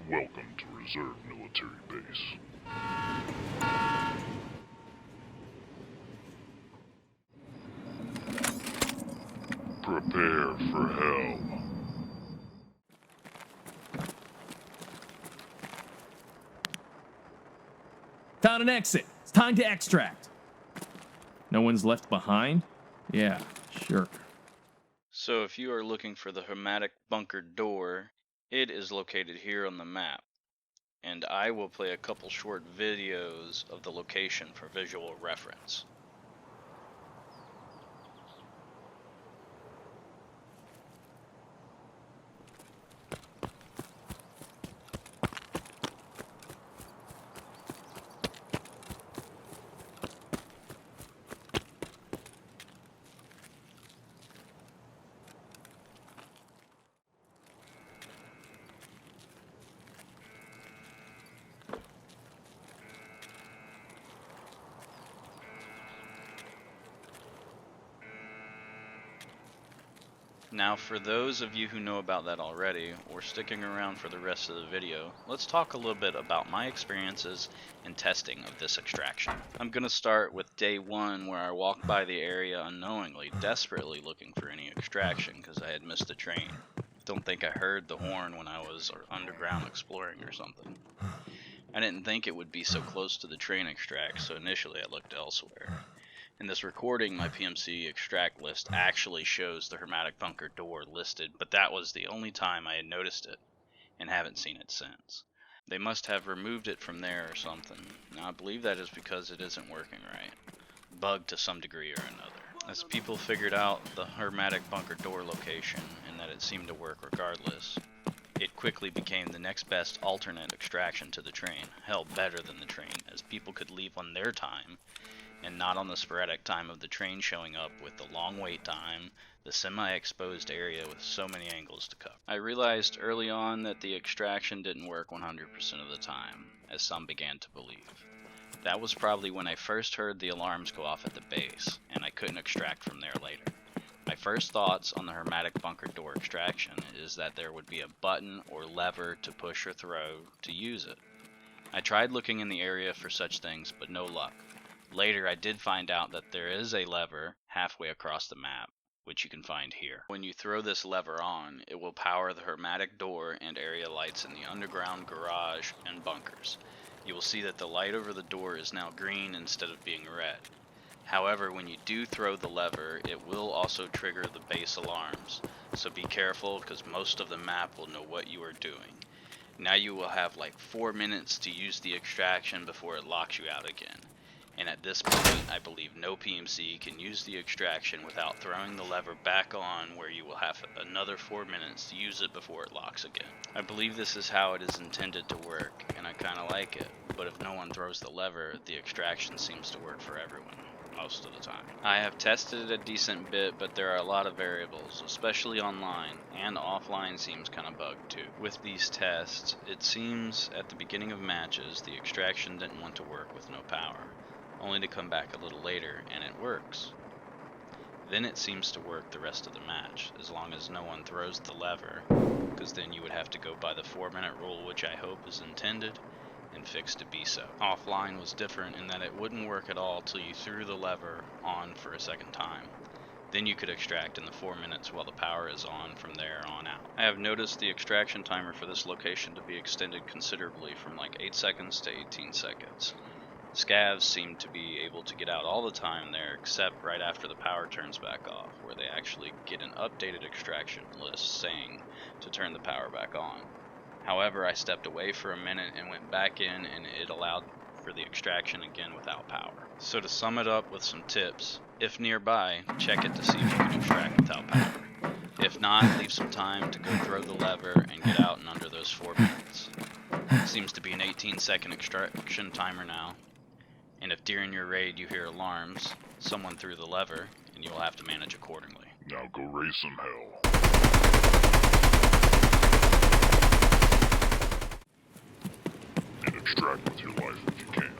Welcome to Reserve Military Base. Prepare for hell. Found an exit. It's time to extract. No one's left behind? Yeah, sure. So if you are looking for the Hermatic Bunker Door, it is located here on the map. And I will play a couple short videos of the location for visual reference. Now for those of you who know about that already, or sticking around for the rest of the video, let's talk a little bit about my experiences in testing of this extraction. I'm going to start with day one, where I walked by the area unknowingly, desperately looking for any extraction because I had missed a train. Don't think I heard the horn when I was underground exploring or something. I didn't think it would be so close to the train extract, so initially I looked elsewhere. In this recording, my PMC extract list actually shows the Hermatic Bunker Door listed, but that was the only time I had noticed it, and haven't seen it since. They must have removed it from there or something. Now I believe that is because it isn't working right. Bugged to some degree or another. As people figured out the Hermatic Bunker Door location, and that it seemed to work regardless, it quickly became the next best alternate extraction to the train. Hell, better than the train, as people could leave on their time, and not on the sporadic time of the train showing up with the long wait time, the semi-exposed area with so many angles to cover. I realized early on that the extraction didn't work 100% of the time, as some began to believe. That was probably when I first heard the alarms go off at the base, and I couldn't extract from there later. My first thoughts on the Hermatic Bunker Door extraction is that there would be a button or lever to push or throw to use it. I tried looking in the area for such things, but no luck. Later, I did find out that there is a lever halfway across the map, which you can find here. When you throw this lever on, it will power the Hermatic Door and area lights in the underground garage and bunkers. You will see that the light over the door is now green instead of being red. However, when you do throw the lever, it will also trigger the base alarms, so be careful because most of the map will know what you are doing. Now you will have like 4 minutes to use the extraction before it locks you out again. And at this point, I believe no PMC can use the extraction without throwing the lever back on, where you will have another 4 minutes to use it before it locks again. I believe this is how it is intended to work, and I kinda like it, but if no one throws the lever, the extraction seems to work for everyone, most of the time. I have tested it a decent bit, but there are a lot of variables, especially online, and offline seems kinda bugged too. With these tests, it seems at the beginning of matches, the extraction didn't want to work with no power, only to come back a little later and it works. Then it seems to work the rest of the match, as long as no one throws the lever, because then you would have to go by the 4-minute rule, which I hope is intended and fixed to be so. Offline was different in that it wouldn't work at all till you threw the lever on for a second time. Then you could extract in the 4 minutes while the power is on from there on out. I have noticed the extraction timer for this location to be extended considerably from like 8 seconds to 18 seconds. Scavs seem to be able to get out all the time there, except right after the power turns back off, where they actually get an updated extraction list saying to turn the power back on. However, I stepped away for a minute and went back in, and it allowed for the extraction again without power. So to sum it up with some tips, if nearby, check it to see if you can extract without power. If not, leave some time to go throw the lever and get out in under those 4 minutes. Seems to be an 18-second extraction timer now. And if during your raid you hear alarms, someone threw the lever, and you will have to manage accordingly. Now go raise some hell. And extract with your life if you can.